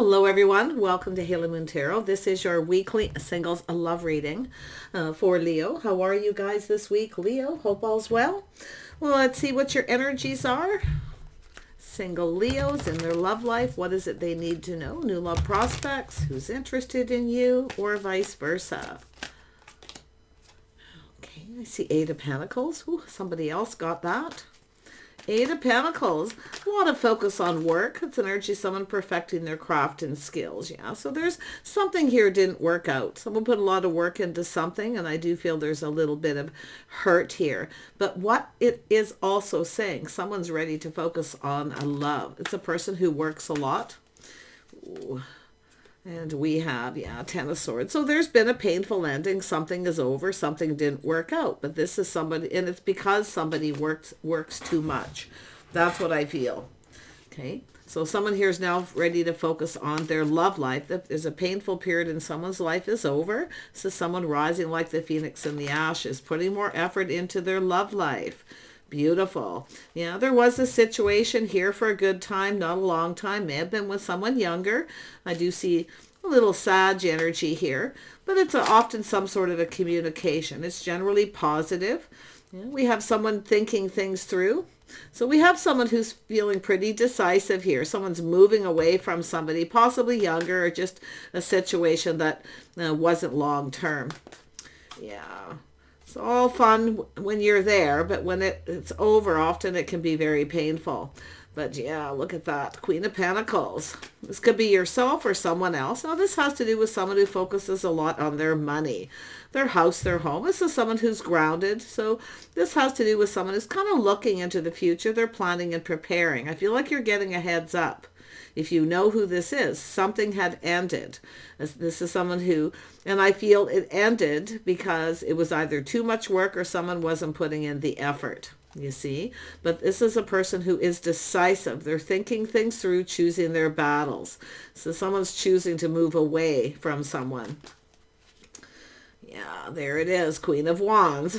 Hello everyone, welcome to Halo Moon Tarot. This is your weekly singles love reading for Leo. How are you guys this week, Leo? Hope all's well. Well, let's see what your energies are. Single Leos in their love life, what is it they need to know? New love prospects, who's interested in you, or vice versa. Okay, I see Eight of Pentacles. Ooh, somebody else got that. Eight of Pentacles, a lot of focus on work. It's an energy, someone perfecting their craft and skills. Yeah, so there's something here didn't work out. Someone put a lot of work into something, and I do feel there's a little bit of hurt here. But what it is also saying, someone's ready to focus on a love. It's a person who works a lot. Ooh. And we have, yeah, Ten of Swords. So there's been a painful ending. Something is over. Something didn't work out. But this is somebody, and it's because somebody works too much. That's what I feel. Okay. So someone here is now ready to focus on their love life. There's a painful period in someone's life is over. So someone rising like the phoenix in the ashes, putting more effort into their love life. Beautiful. Yeah, there was a situation here for a good time, not a long time. May have been with someone younger. I do see a little Sag energy here, but it's often some sort of a communication. It's generally positive. Yeah, we have someone thinking things through. So we have someone who's feeling pretty decisive here. Someone's moving away from somebody, possibly younger, or just a situation that wasn't long term. Yeah. It's all fun when you're there, but when it's over, often it can be very painful. But yeah, look at that. Queen of Pentacles. This could be yourself or someone else. Now, this has to do with someone who focuses a lot on their money, their house, their home. This is someone who's grounded. So this has to do with someone who's kind of looking into the future. They're planning and preparing. I feel like you're getting a heads up. If you know who this is, something had ended. This is someone who, and I feel it ended because it was either too much work or someone wasn't putting in the effort, you see. But this is a person who is decisive. They're thinking things through, choosing their battles. So someone's choosing to move away from someone. Yeah, there it is, Queen of Wands.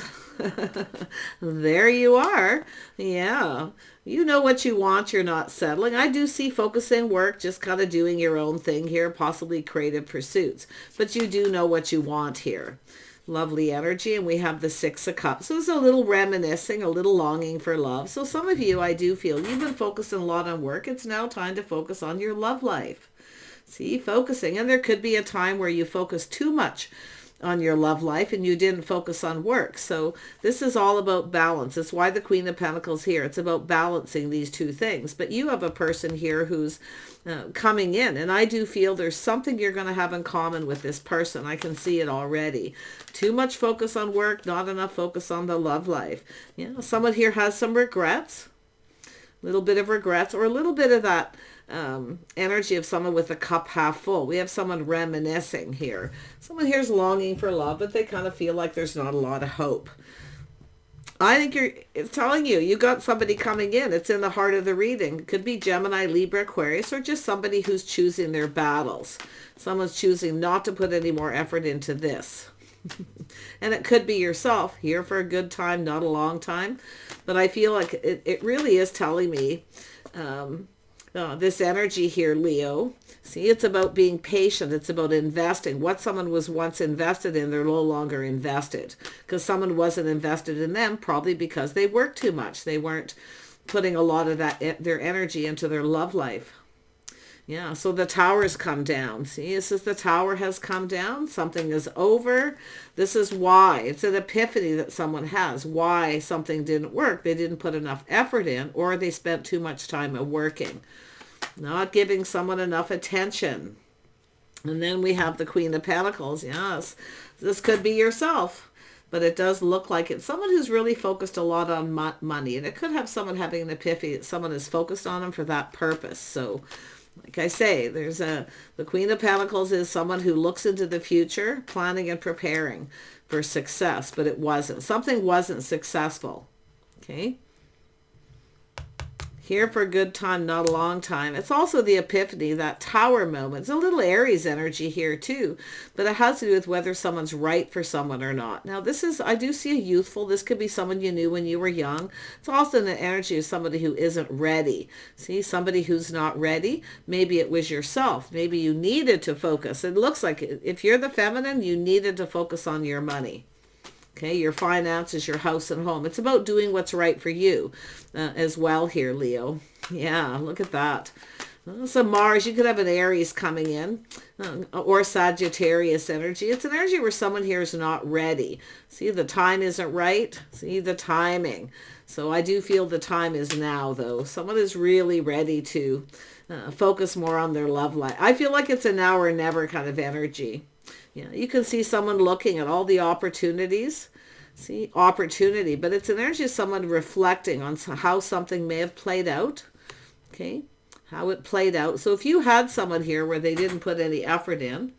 There you are. Yeah, you know what you want. You're not settling. I do see focusing work, just kind of doing your own thing here, possibly creative pursuits. But you do know what you want here. Lovely energy. And we have the Six of Cups. So it's a little reminiscing, a little longing for love. So some of you, I do feel you've been focusing a lot on work. It's now time to focus on your love life. See, focusing. And there could be a time where you focus too much on your love life and you didn't focus on work. So this is all about balance. It's why the Queen of Pentacles here. It's about balancing these two things. But you have a person here who's coming in, and I do feel there's something you're going to have in common with this person. I can see it already. Too much focus on work, not enough focus on the love life. Yeah, someone here has some regrets, a little bit of regrets, or a little bit of that energy of someone with a cup half full. We have someone reminiscing here. Someone here's longing for love, but they kind of feel like there's not a lot of hope. I think it's telling you, you got somebody coming in. It's in the heart of the reading. It could be Gemini, Libra, Aquarius, or just somebody who's choosing their battles. Someone's choosing not to put any more effort into this. And it could be yourself, here for a good time, not a long time. But I feel like it really is telling me this energy here, Leo. See, it's about being patient. It's about investing. What someone was once invested in, they're no longer invested. Because someone wasn't invested in them, probably because they worked too much. They weren't putting a lot of their energy into their love life. Yeah, so the tower's come down. See, this is the tower has come down. Something is over. This is why. It's an epiphany that someone has. Why something didn't work. They didn't put enough effort in, or they spent too much time working. Not giving someone enough attention. And then we have the Queen of Pentacles. Yes, this could be yourself. But it does look like it's someone who's really focused a lot on money. And it could have someone having an epiphany that someone is focused on them for that purpose. So like I say, the Queen of Pentacles is someone who looks into the future, planning and preparing for success, but it wasn't. Something wasn't successful. Okay. Here for a good time, not a long time. It's also the Epiphany, that Tower moment. It's a little Aries energy here too, but it has to do with whether someone's right for someone or not. Now this is, I do see a youthful, this could be someone you knew when you were young. It's also an energy of somebody who isn't ready. See, somebody who's not ready. Maybe it was yourself. Maybe you needed to focus. It looks like if you're the feminine, you needed to focus on your money. Okay, your finances, your house and home. It's about doing what's right for you as well here, Leo. Yeah, look at that. So Mars, you could have an Aries coming in or Sagittarius energy. It's an energy where someone here is not ready. See, the time isn't right. See, the timing. So I do feel the time is now, though. Someone is really ready to focus more on their love life. I feel like it's a now or never kind of energy. Yeah, you can see someone looking at all the opportunities. See, opportunity, but it's an energy of someone reflecting on how something may have played out. Okay, how it played out. So if you had someone here where they didn't put any effort in,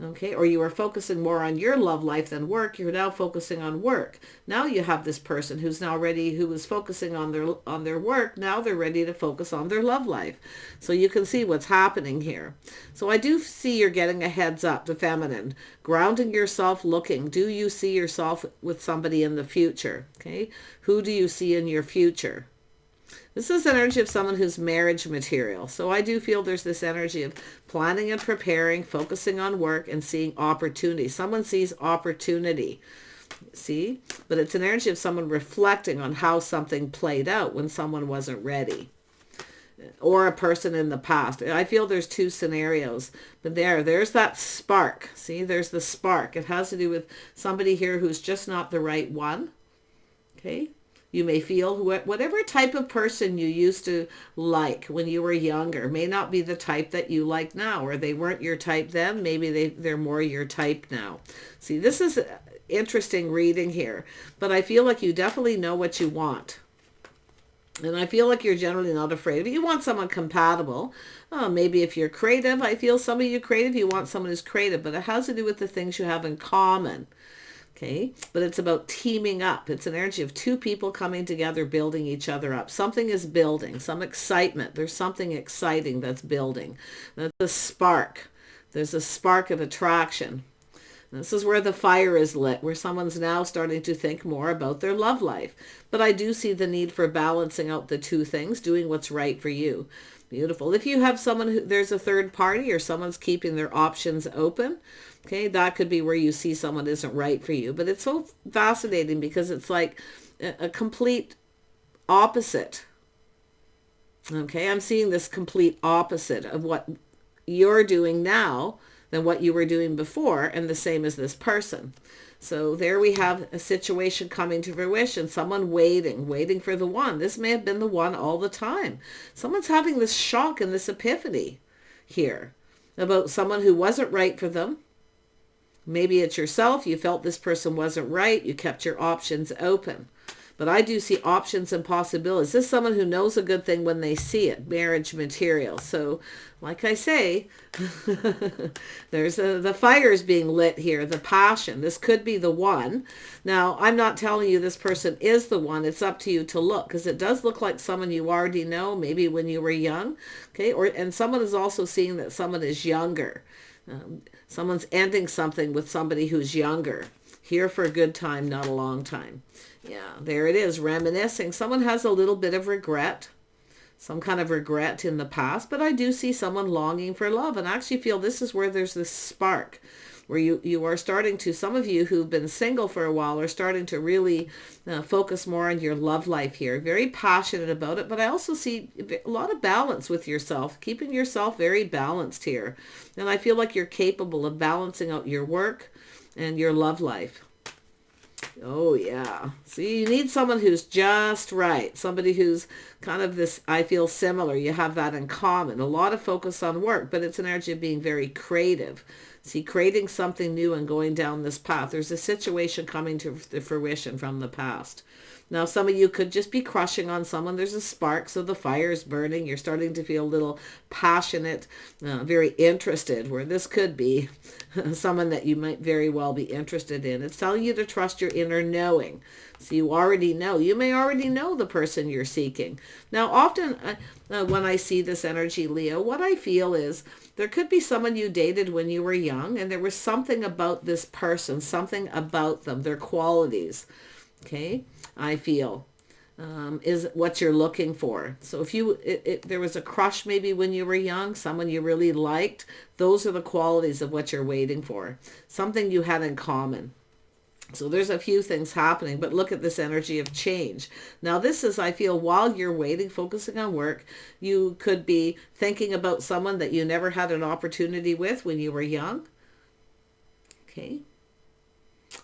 okay, or you were focusing more on your love life than work, you're now focusing on work. Now you have this person who's now ready, who was focusing on their work. Now they're ready to focus on their love life. So you can see what's happening here. So I do see you're getting a heads up, the feminine, grounding yourself, looking. Do you see yourself with somebody in the future? Okay, who do you see in your future? This is energy of someone who's marriage material. So I do feel there's this energy of planning and preparing, focusing on work and seeing opportunity. Someone sees opportunity. See? But it's an energy of someone reflecting on how something played out when someone wasn't ready. Or a person in the past. I feel there's two scenarios. But there's that spark. See? There's the spark. It has to do with somebody here who's just not the right one. Okay? You may feel whatever type of person you used to like when you were younger may not be the type that you like now, or they weren't your type then. Maybe they're more your type now. See, this is interesting reading here, but I feel like you definitely know what you want. And I feel like you're generally not afraid. If you want someone compatible, maybe if you're creative, I feel some of you creative, you want someone who's creative, but it has to do with the things you have in common. Okay, but it's about teaming up. It's an energy of two people coming together, building each other up. Something is building, some excitement. There's something exciting that's building. That's a spark. There's a spark of attraction. This is where the fire is lit, where someone's now starting to think more about their love life. But I do see the need for balancing out the two things, doing what's right for you. Beautiful. If you have someone who, there's a third party or someone's keeping their options open, okay, that could be where you see someone isn't right for you. But it's so fascinating because it's like a complete opposite. Okay, I'm seeing this complete opposite of what you're doing now than what you were doing before, and the same as this person. So there we have a situation coming to fruition, someone waiting for the one. This may have been the one all the time. Someone's having this shock and this epiphany here about someone who wasn't right for them. Maybe it's yourself. You felt this person wasn't right. You kept your options open. But I do see options and possibilities. This is someone who knows a good thing when they see it, marriage material. So like I say, there's the fire is being lit here, the passion. This could be the one. Now, I'm not telling you this person is the one. It's up to you to look, because it does look like someone you already know, maybe when you were young. Okay, and someone is also seeing that someone is younger. Someone's ending something with somebody who's younger. Here for a good time, not a long time. Yeah, there it is, reminiscing. Someone has a little bit of regret, some kind of regret in the past, but I do see someone longing for love. And I actually feel this is where there's this spark, where you are starting to, some of you who've been single for a while are starting to really focus more on your love life here. Very passionate about it, but I also see a lot of balance with yourself, keeping yourself very balanced here. And I feel like you're capable of balancing out your work and your love life. Oh, yeah. See, you need someone who's just right. Somebody who's kind of this, I feel similar. You have that in common. A lot of focus on work, but it's an energy of being very creative. See, creating something new and going down this path. There's a situation coming to fruition from the past. Now, some of you could just be crushing on someone. There's a spark, so the fire is burning. You're starting to feel a little passionate, very interested, where this could be someone that you might very well be interested in. It's telling you to trust your inner knowing. So you already know. You may already know the person you're seeking. Now, often when I see this energy, Leo, what I feel is there could be someone you dated when you were young, and there was something about this person, something about them, their qualities, okay, I feel, is what you're looking for. So if there was a crush maybe when you were young, someone you really liked, those are the qualities of what you're waiting for, something you had in common. So there's a few things happening, but look at this energy of change. Now this is, I feel, while you're waiting, focusing on work, you could be thinking about someone that you never had an opportunity with when you were young. Okay.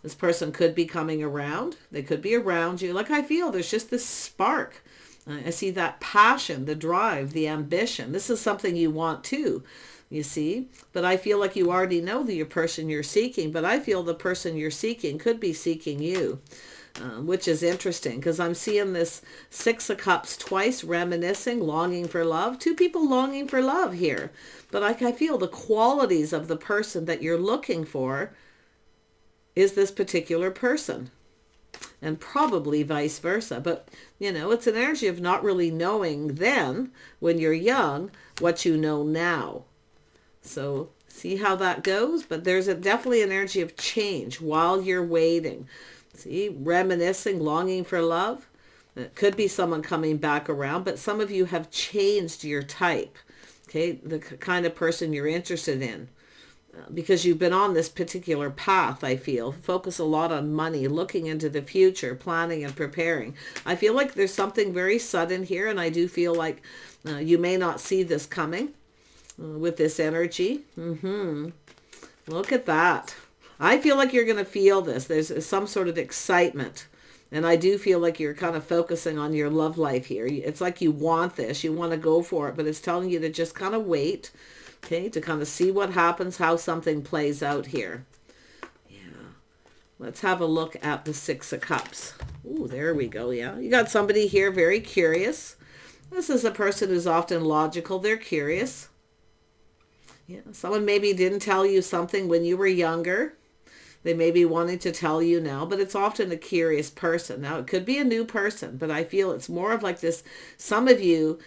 This person could be coming around. They could be around you. Like I feel there's just this spark. I see that passion, the drive, the ambition. This is something you want too. You see, but I feel like you already know the person you're seeking, but I feel the person you're seeking could be seeking you, which is interesting because I'm seeing this Six of Cups twice, reminiscing, longing for love. Two people longing for love here, but I feel the qualities of the person that you're looking for is this particular person, and probably vice versa. But, you know, it's an energy of not really knowing then, when you're young, what you know now. So see how that goes? But there's definitely an energy of change while you're waiting. See, reminiscing, longing for love. It could be someone coming back around, but some of you have changed your type, okay, the kind of person you're interested in. Because you've been on this particular path, I feel. Focus a lot on money, looking into the future, planning and preparing. I feel like there's something very sudden here, and I do feel like you may not see this coming. With this energy. Look at that. I feel like you're going to feel this. There's some sort of excitement. And I do feel like you're kind of focusing on your love life here. It's like you want this. You want to go for it. But it's telling you to just kind of wait. Okay. To kind of see what happens, how something plays out here. Yeah. Let's have a look at the Six of Cups. Ooh, there we go. Yeah. You got somebody here very curious. This is a person who's often logical. They're curious. Yeah, someone maybe didn't tell you something when you were younger. They may be wanting to tell you now, but it's often a curious person. Now, it could be a new person, but I feel it's more of like this. Some of you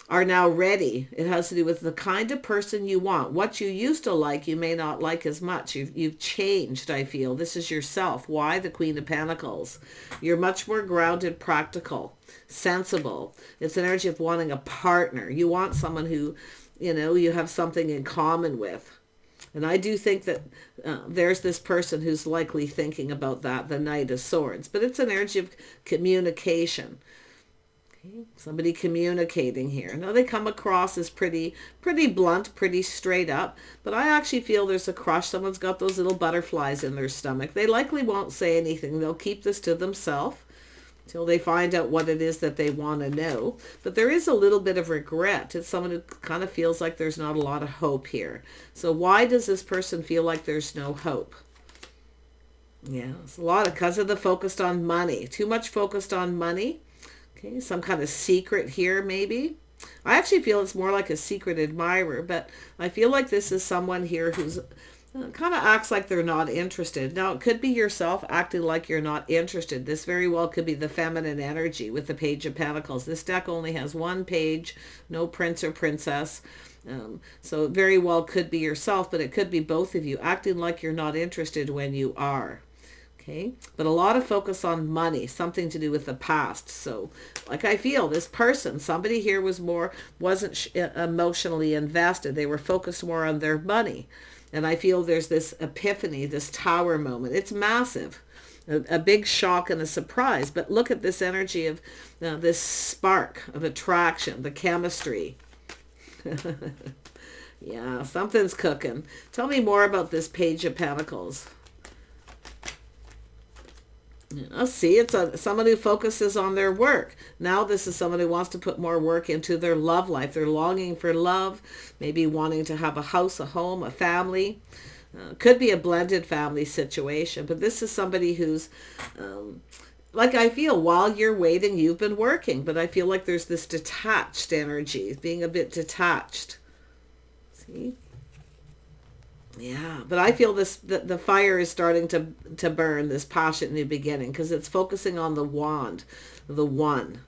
are now ready. It has to do with the kind of person you want. What you used to like, you may not like as much. You've changed, I feel. This is yourself. Why? The Queen of Pentacles. You're much more grounded, practical, sensible. It's an energy of wanting a partner. You want someone who, you know, you have something in common with. And I do think that there's this person who's likely thinking about that, the Knight of Swords. But it's an energy of communication. Okay. Somebody communicating here. Now they come across as pretty blunt, pretty straight up. But I actually feel there's a crush. Someone's got those little butterflies in their stomach. They likely won't say anything. They'll keep this to themselves until they find out what it is that they want to know. But there is a little bit of regret. It's someone who kind of feels like there's not a lot of hope here. So why does this person feel like there's no hope? Yeah, it's a lot because of the focused on money. Too much focused on money. Okay, some kind of secret here maybe. I actually feel it's more like a secret admirer, but I feel like this is someone here who's kind of acts like they're not interested. Now, it could be yourself acting like you're not interested. This very well could be the feminine energy with the Page of Pentacles. This deck only has one page, no prince or princess. So it very well could be yourself, but it could be both of you acting like you're not interested when you are. Okay, but a lot of focus on money, something to do with the past. So like I feel this person, somebody here wasn't emotionally invested. They were focused more on their money. And I feel there's this epiphany, this tower moment. It's massive, a big shock and a surprise. But look at this energy of this spark of attraction, the chemistry. Yeah, something's cooking. Tell me more about this Page of Pentacles. Yeah, see, it's someone who focuses on their work. Now this is someone who wants to put more work into their love life. They're longing for love, maybe wanting to have a house, a home, a family. Could be a blended family situation, but this is somebody who's like I feel while you're waiting, you've been working, but I feel like there's this detached energy, being a bit detached. See? Yeah, but I feel this, the fire is starting to burn, this passionate new beginning, because it's focusing on the wand, the one.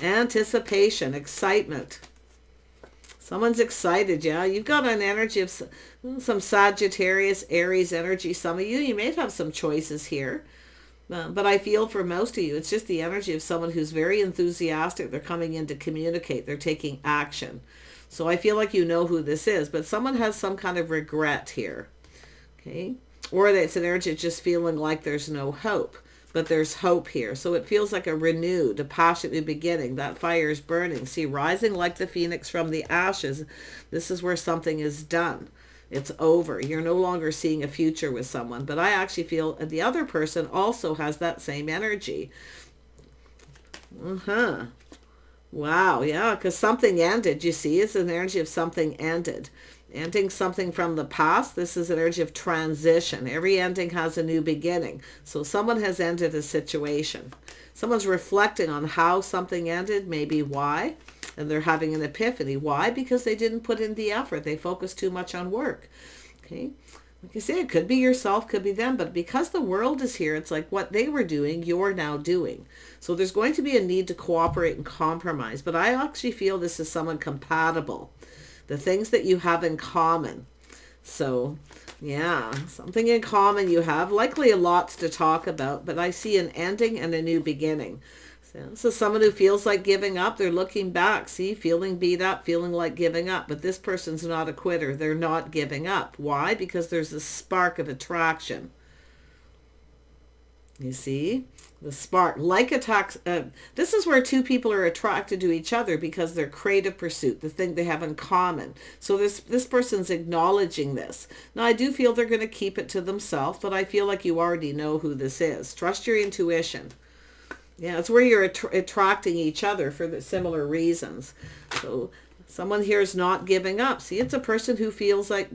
Anticipation, excitement. Someone's excited, yeah. You've got an energy of some Sagittarius, Aries energy. Some of you may have some choices here. But I feel for most of you, it's just the energy of someone who's very enthusiastic. They're coming in to communicate. They're taking action. So I feel like you know who this is, but someone has some kind of regret here. Okay? Or it's an energy of just feeling like there's no hope. But there's hope here. So it feels like a renewed, a passionate new beginning. That fire is burning. See, rising like the phoenix from the ashes. This is where something is done. It's over. You're no longer seeing a future with someone. But I actually feel the other person also has that same energy. Wow, yeah, because something ended. You see, it's an energy of something ended. Ending something from the past. This is an energy of transition. Every ending has a new beginning. So someone has ended a situation. Someone's reflecting on how something ended, maybe why. And they're having an epiphany. Why? Because they didn't put in the effort. They focused too much on work. Okay. Like I say, it could be yourself, could be them. But because the world is here, it's like what they were doing, you're now doing. So there's going to be a need to cooperate and compromise. But I actually feel this is someone compatible. The things that you have in common. So, yeah, something in common you have. Likely lots to talk about, but I see an ending and a new beginning. So someone who feels like giving up, they're looking back, see, feeling beat up, feeling like giving up. But this person's not a quitter. They're not giving up. Why? Because there's a spark of attraction. You see? The spark, like attacks. This is where two people are attracted to each other because their creative pursuit, the thing they have in common. So this person's acknowledging this. Now, I do feel they're going to keep it to themselves, but I feel like you already know who this is. Trust your intuition. Yeah, it's where you're attracting each other for the similar reasons. So someone here is not giving up. See, it's a person who feels like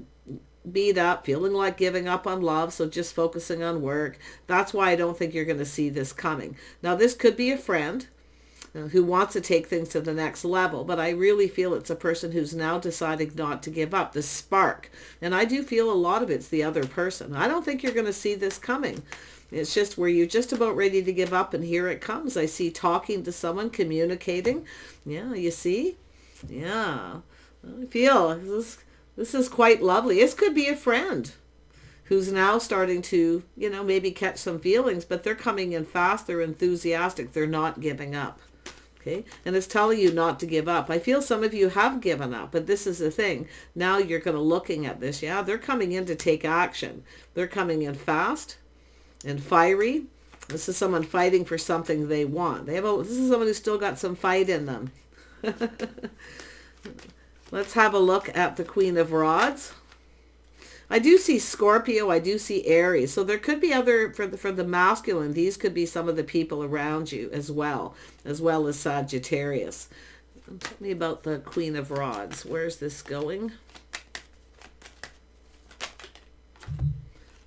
beat up, feeling like giving up on love, so just focusing on work. That's why I don't think you're going to see this coming. Now, this could be a friend who wants to take things to the next level, but I really feel it's a person who's now deciding not to give up, the spark. And I do feel a lot of it's the other person. I don't think you're going to see this coming. It's just where you're just about ready to give up, and here it comes. I see talking to someone, communicating. Yeah, you see? Yeah. I feel this is quite lovely. This could be a friend who's now starting to, maybe catch some feelings, but they're coming in fast. They're enthusiastic. They're not giving up. Okay. And it's telling you not to give up. I feel some of you have given up, but this is the thing. Now you're going to looking at this. Yeah, they're coming in to take action. They're coming in fast and fiery. This is someone fighting for something they want. This is someone who's still got some fight in them. Let's have a look at the Queen of Rods. I do see Scorpio. I do see Aries. So there could be other, for the masculine, these could be some of the people around you as well as Sagittarius. Tell me about the Queen of Rods. Where's this going?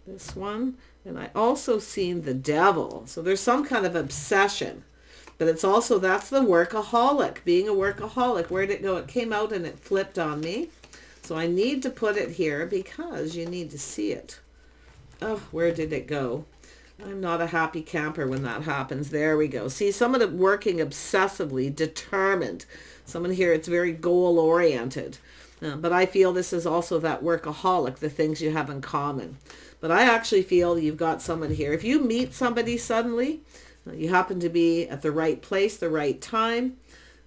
This one. And I also seen the Devil. So there's some kind of obsession. But it's also, that's the workaholic, being a workaholic. Where did it go? It came out and it flipped on me. So I need to put it here because you need to see it. Oh, where did it go? I'm not a happy camper when that happens. There we go. See, someone working obsessively, determined. Someone here, it's very goal-oriented. But I feel this is also that workaholic, the things you have in common. But I actually feel you've got someone here. If you meet somebody suddenly, you happen to be at the right place, the right time.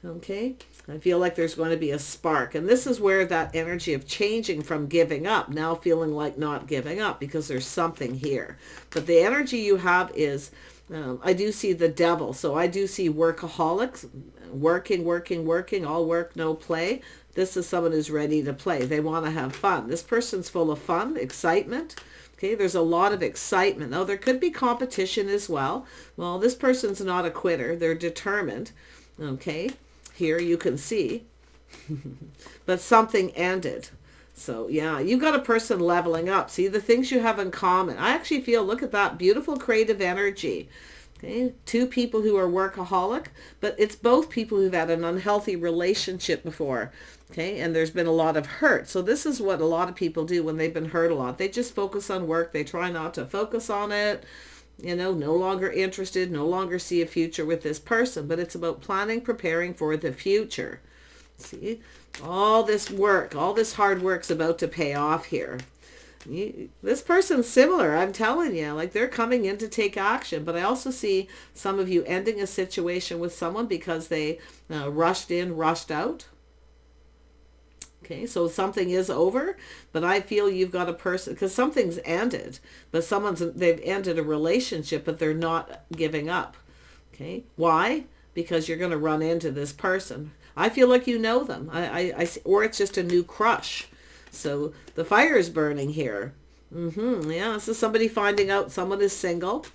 Okay. I feel like there's going to be a spark. And this is where that energy of changing from giving up, now feeling like not giving up because there's something here. But the energy you have is, I do see the Devil. So I do see workaholics, working, all work, no play. This is someone who's ready to play. They want to have fun. This person's full of fun, excitement. Okay, there's a lot of excitement. Now, there could be competition as well. Well, this person's not a quitter. They're determined. Okay, here you can see. But something ended. So yeah, you've got a person leveling up. See the things you have in common. I actually feel, look at that beautiful creative energy. Okay, two people who are workaholic, but it's both people who've had an unhealthy relationship before. Okay, and there's been a lot of hurt. So this is what a lot of people do when they've been hurt a lot. They just focus on work. They try not to focus on it. You know, no longer interested, no longer see a future with this person. But it's about planning, preparing for the future. See, all this work, all this hard work's about to pay off here. This person's similar, I'm telling you, like they're coming in to take action. But I also see some of you ending a situation with someone because they rushed in, rushed out. Okay, so something is over, but I feel you've got a person, because something's ended, but they've ended a relationship, but they're not giving up. Okay, why? Because you're going to run into this person. I feel like you know them, or it's just a new crush. So the fire is burning here. Yeah, this is somebody finding out someone is single.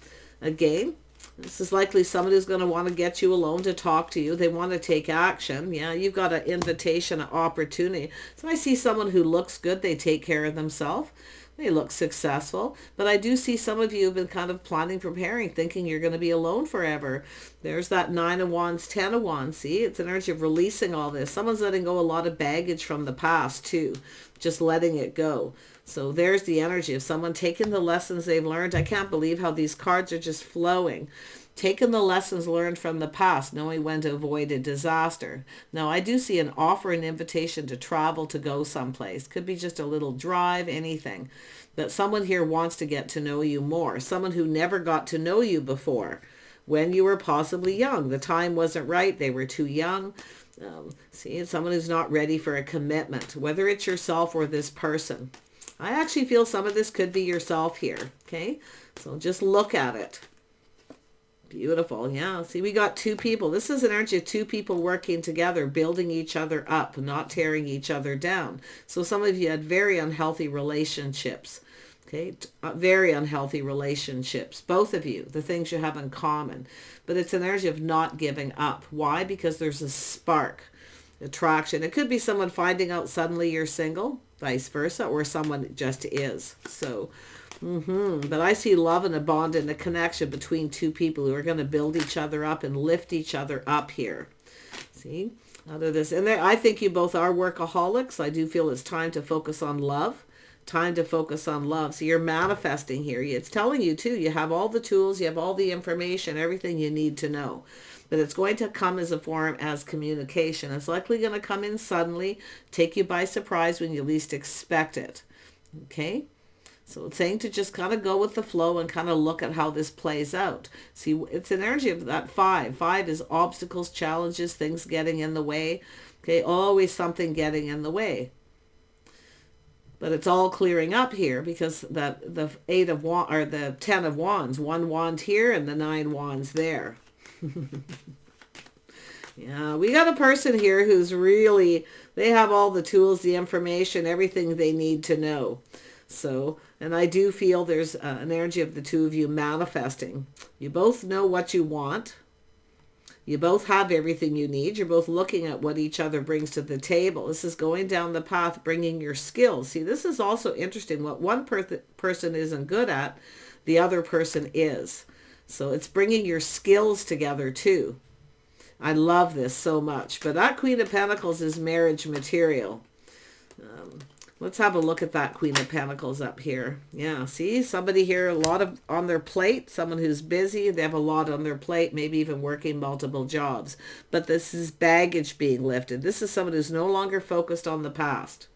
Again, this is likely someone who's going to want to get you alone to talk to you. They want to take action. Yeah, you've got an invitation, an opportunity. So I see someone who looks good. They take care of themselves. They look successful. But I do see some of you have been kind of planning, preparing, thinking you're going to be alone forever. There's that 9 of Wands, 10 of Wands. See, it's an energy of releasing all this. Someone's letting go a lot of baggage from the past too. Just letting it go. So there's the energy of someone taking the lessons they've learned. I can't believe how these cards are just flowing. Taking the lessons learned from the past, knowing when to avoid a disaster. Now, I do see an offer, an invitation to travel, to go someplace. Could be just a little drive, anything. But someone here wants to get to know you more. Someone who never got to know you before when you were possibly young. The time wasn't right. They were too young. See, it's someone who's not ready for a commitment, whether it's yourself or this person. I actually feel some of this could be yourself here. Okay, so just look at it. Beautiful. Yeah. See, we got two people. This is an energy of two people working together, building each other up, not tearing each other down. So some of you had very unhealthy relationships. Okay. Very unhealthy relationships. Both of you, the things you have in common. But it's an energy of not giving up. Why? Because there's a spark, attraction. It could be someone finding out suddenly you're single, vice versa, or someone just is. So but I see love and a bond and a connection between two people who are going to build each other up and lift each other up here. See, out of this. And I think you both are workaholics. I do feel it's time to focus on love. Time to focus on love. So you're manifesting here. It's telling you too, you have all the tools, you have all the information, everything you need to know. But it's going to come as a form as communication. It's likely going to come in suddenly, take you by surprise when you least expect it. Okay? So it's saying to just kind of go with the flow and kind of look at how this plays out. See, it's an energy of that 5. 5 is obstacles, challenges, things getting in the way. Okay, always something getting in the way. But it's all clearing up here because the 8 of wands, or the 10 of wands, 1 wand here and the 9 wands there. Yeah, we got a person here who's really, they have all the tools, the information, everything they need to know. So, and I do feel there's an energy of the two of you manifesting. You both know what you want. You both have everything you need. You're both looking at what each other brings to the table. This is going down the path, bringing your skills. See, this is also interesting. What one person isn't good at, the other person is. So it's bringing your skills together too. I love this so much. But that Queen of Pentacles is marriage material. Let's have a look at that Queen of Pentacles up here. Yeah, see, somebody here, a lot of on their plate, someone who's busy, they have a lot on their plate, maybe even working multiple jobs. But this is baggage being lifted. This is someone who's no longer focused on the past.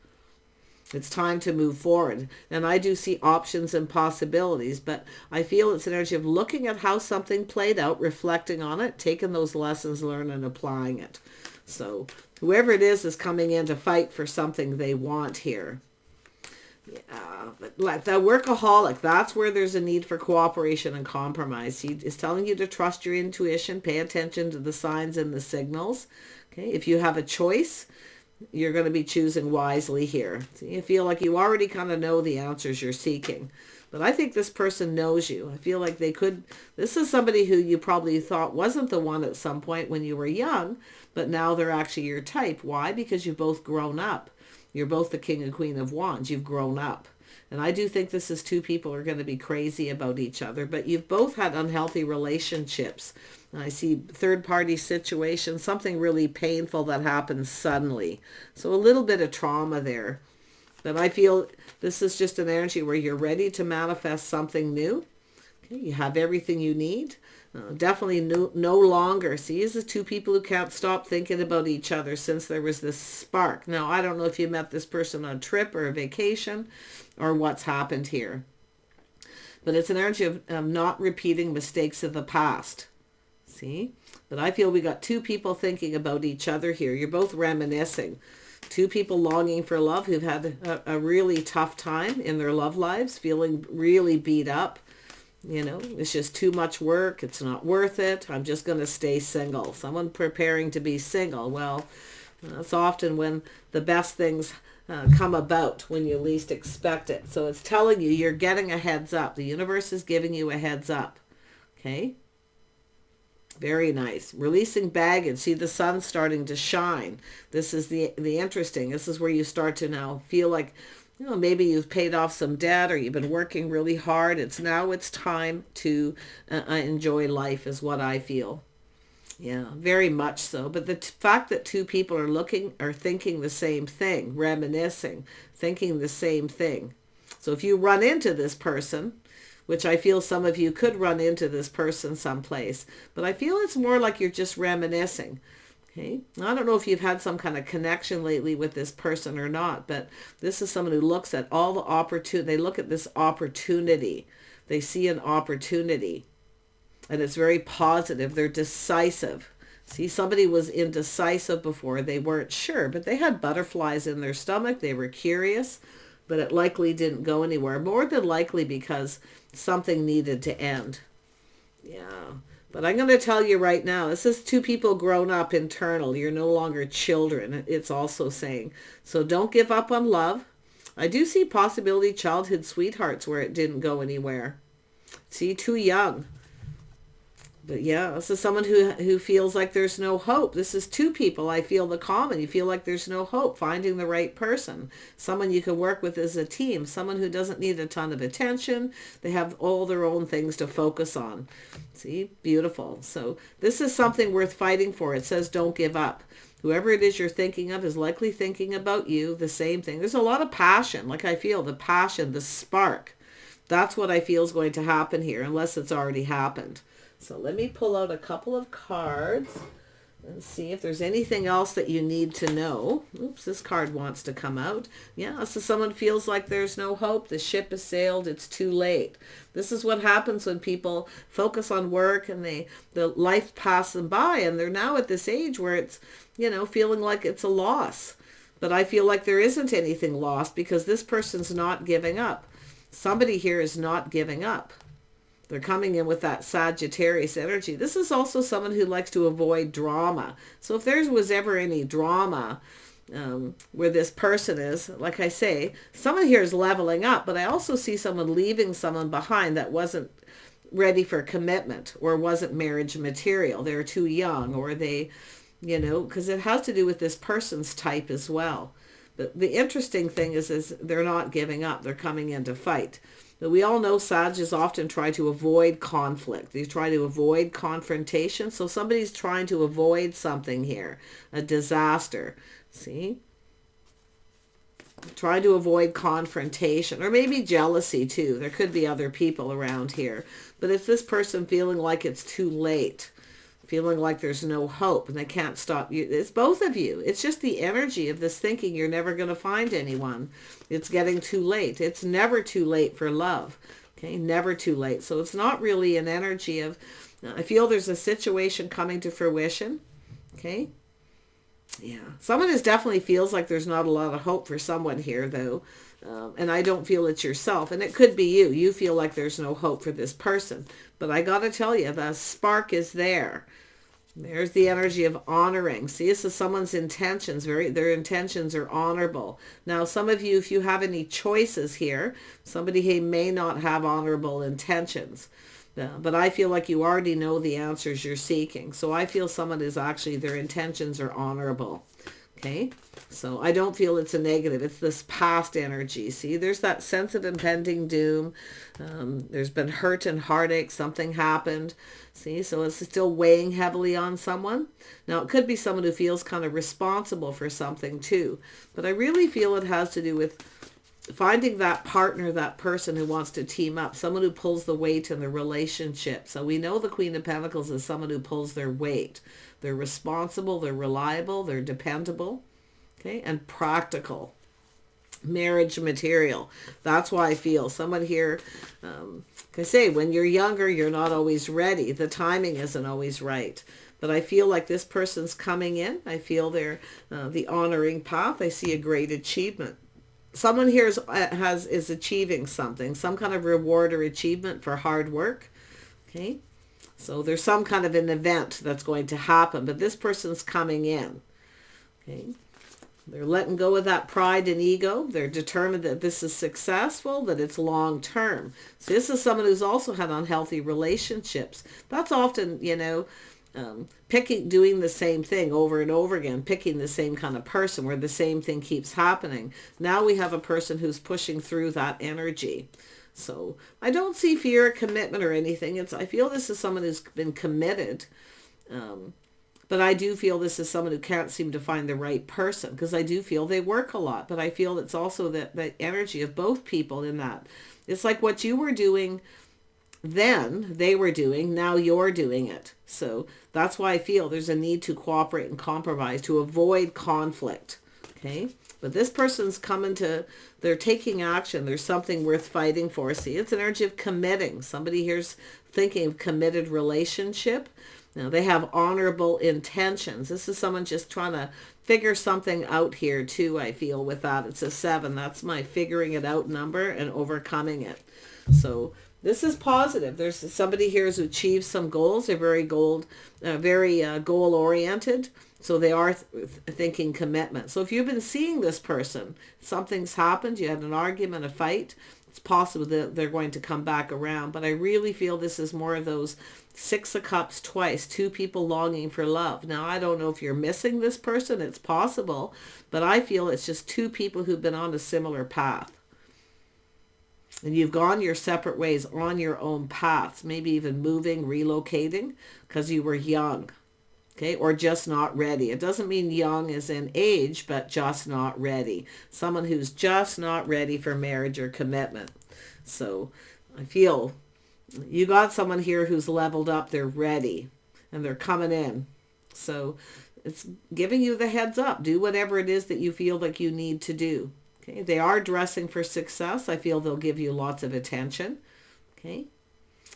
It's time to move forward. And I do see options and possibilities, but I feel it's an energy of looking at how something played out, reflecting on it, taking those lessons learned and applying it. So whoever it is coming in to fight for something they want here. Yeah, but like the workaholic, that's where there's a need for cooperation and compromise. He is telling you to trust your intuition, pay attention to the signs and the signals. Okay, if you have a choice, you're going to be choosing wisely here. So you feel like you already kind of know the answers you're seeking. But I think this person knows you. I feel like this is somebody who you probably thought wasn't the one at some point when you were young, but now they're actually your type. Why? Because you've both grown up. You're both the King and Queen of Wands. You've grown up. And I do think this is two people who are going to be crazy about each other, but you've both had unhealthy relationships. I see third-party situations, something really painful that happens suddenly. So a little bit of trauma there. But I feel this is just an energy where you're ready to manifest something new. Okay, you have everything you need. Definitely no longer. See, this is two people who can't stop thinking about each other since there was this spark. Now, I don't know if you met this person on a trip or a vacation or what's happened here. But it's an energy of not repeating mistakes of the past. See? But I feel we got two people thinking about each other here. You're both reminiscing. Two people longing for love who've had a really tough time in their love lives, feeling really beat up. You know, it's just too much work. It's not worth it. I'm just going to stay single. Someone preparing to be single. Well, that's often when the best things come about, when you least expect it. So it's telling you you're getting a heads up. The universe is giving you a heads up. Okay? Very nice. Releasing baggage. See the sun starting to shine. This is the interesting. This is where you start to now feel like, you know, maybe you've paid off some debt or you've been working really hard. It's time to enjoy life is what I feel. Yeah, very much so. But the fact that two people are thinking the same thing, reminiscing, thinking the same thing. So if you run into this person, which I feel some of you could run into this person someplace, but I feel it's more like you're just reminiscing. Okay. I don't know if you've had some kind of connection lately with this person or not, but this is someone who looks at all the opportunity. They look at this opportunity. They see an opportunity, and it's very positive. They're decisive. See, somebody was indecisive before. They weren't sure, but they had butterflies in their stomach. They were curious, but it likely didn't go anywhere. More than likely because something needed to end. Yeah. But I'm going to tell you right now, this is two people grown up internal. You're no longer children, it's also saying. So don't give up on love. I do see possibility childhood sweethearts where it didn't go anywhere. See, too young. But yeah, this is someone who feels like there's no hope. This is two people. I feel the common. You feel like there's no hope. Finding the right person. Someone you can work with as a team. Someone who doesn't need a ton of attention. They have all their own things to focus on. See? Beautiful. So this is something worth fighting for. It says don't give up. Whoever it is you're thinking of is likely thinking about you. The same thing. There's a lot of passion. Like I feel the passion, the spark. That's what I feel is going to happen here, unless it's already happened. So let me pull out a couple of cards and see if there's anything else that you need to know. Oops, this card wants to come out. Yeah, so someone feels like there's no hope. The ship has sailed. It's too late. This is what happens when people focus on work and the life passes them by, and they're now at this age where it's, you know, feeling like it's a loss. But I feel like there isn't anything lost because this person's not giving up. Somebody here is not giving up. They're coming in with that Sagittarius energy. This is also someone who likes to avoid drama. So if there was ever any drama where this person is, like I say, someone here is leveling up, but I also see someone leaving someone behind that wasn't ready for commitment or wasn't marriage material. They're too young, or they, you know, because it has to do with this person's type as well. But the interesting thing is they're not giving up. They're coming in to fight. But we all know Sagittarius often try to avoid conflict. They try to avoid confrontation. So somebody's trying to avoid something here, a disaster. See? Try to avoid confrontation, or maybe jealousy too. There could be other people around here. But it's this person feeling like it's too late, feeling like there's no hope and they can't stop you. It's both of you. It's just the energy of this thinking you're never going to find anyone. It's getting too late. It's never too late for love. Okay, never too late. So it's not really an energy of, I feel there's a situation coming to fruition. Okay. Yeah. Someone definitely feels like there's not a lot of hope for someone here though. And I don't feel it's yourself. And it could be you. You feel like there's no hope for this person. But I got to tell you, the spark is there. There's the energy of honoring. See, this is someone's intentions. Their intentions are honorable. Now, some of you, if you have any choices here, somebody here may not have honorable intentions. But I feel like you already know the answers you're seeking. So I feel someone is actually, their intentions are honorable. Okay, so I don't feel it's a negative. It's this past energy. See, there's that sense of impending doom. There's been hurt and heartache. Something happened. See, so it's still weighing heavily on someone. Now, it could be someone who feels kind of responsible for something too. But I really feel it has to do with finding that partner, that person who wants to team up, someone who pulls the weight in the relationship. So we know the Queen of Pentacles is someone who pulls their weight. They're responsible, they're reliable, they're dependable, okay, and practical. Marriage material. That's why I feel someone here, like I say, when you're younger, you're not always ready. The timing isn't always right. But I feel like this person's coming in. I feel they're the honoring path. I see a great achievement. Someone here is achieving something, some kind of reward or achievement for hard work. Okay. So there's some kind of an event that's going to happen, but this person's coming in. Okay. They're letting go of that pride and ego. They're determined that this is successful, that it's long term. So this is someone who's also had unhealthy relationships. That's often, doing the same thing over and over again, picking the same kind of person where the same thing keeps happening. Now we have a person who's pushing through that energy. So I don't see fear of commitment or anything. I feel this is someone who's been committed. But I do feel this is someone who can't seem to find the right person, because I do feel they work a lot. But I feel it's also that energy of both people in that. It's like what you were doing then, they were doing, now you're doing it. So that's why I feel there's a need to cooperate and compromise to avoid conflict. Okay. But this person's they're taking action. There's something worth fighting for. See, it's an energy of committing. Somebody here's thinking of committed relationship. Now, they have honorable intentions. This is someone just trying to figure something out here too, I feel, with that. It's a 7. That's my figuring it out number and overcoming it. So this is positive. There's somebody here who's achieved some goals. They're very goal-oriented. So they are thinking commitment. So if you've been seeing this person, something's happened, you had an argument, a fight, it's possible that they're going to come back around. But I really feel this is more of those 6 of Cups twice, 2 people longing for love. Now, I don't know if you're missing this person. It's possible. But I feel it's just 2 people who've been on a similar path. And you've gone your separate ways on your own paths, maybe even moving, relocating, because you were young. Okay, or just not ready. It doesn't mean young as in age, but just not ready. Someone who's just not ready for marriage or commitment. So I feel you got someone here who's leveled up. They're ready and they're coming in. So it's giving you the heads up. Do whatever it is that you feel like you need to do. Okay, they are dressing for success. I feel they'll give you lots of attention. Okay,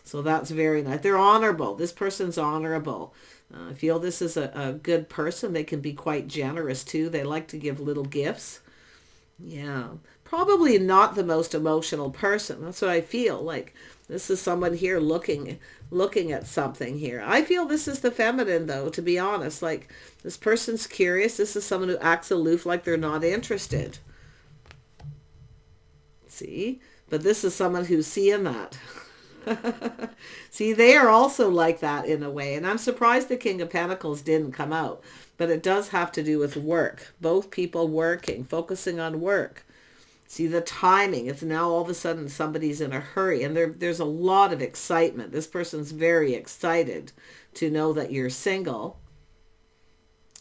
so that's very nice. They're honorable. This person's honorable. I feel this is a good person. They can be quite generous too. They like to give little gifts. Yeah, probably not the most emotional person. That's what I feel like. This is someone here looking at something here. I feel this is the feminine though, to be honest. Like this person's curious. This is someone who acts aloof, like they're not interested. See? But this is someone who's seeing that. See, they are also like that in a way. And I'm surprised the King of Pentacles didn't come out. But it does have to do with work. Both people working, focusing on work. See, the timing. It's now all of a sudden somebody's in a hurry. And there's a lot of excitement. This person's very excited to know that you're single.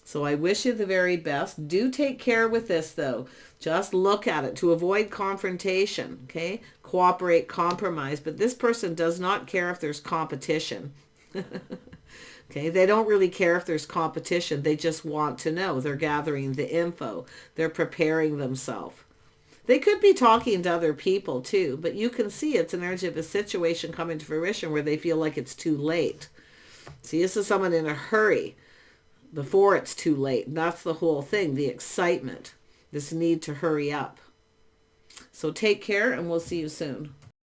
So I wish you the very best. Do take care with this, though. Just look at it to avoid confrontation, okay? Cooperate, compromise. But this person does not care if there's competition. Okay, they don't really care if there's competition. They just want to know. They're gathering the info. They're preparing themselves. They could be talking to other people, too. But you can see it's an energy of a situation coming to fruition where they feel like it's too late. See, this is someone in a hurry before it's too late. And that's the whole thing, the excitement, this need to hurry up. So take care and we'll see you soon.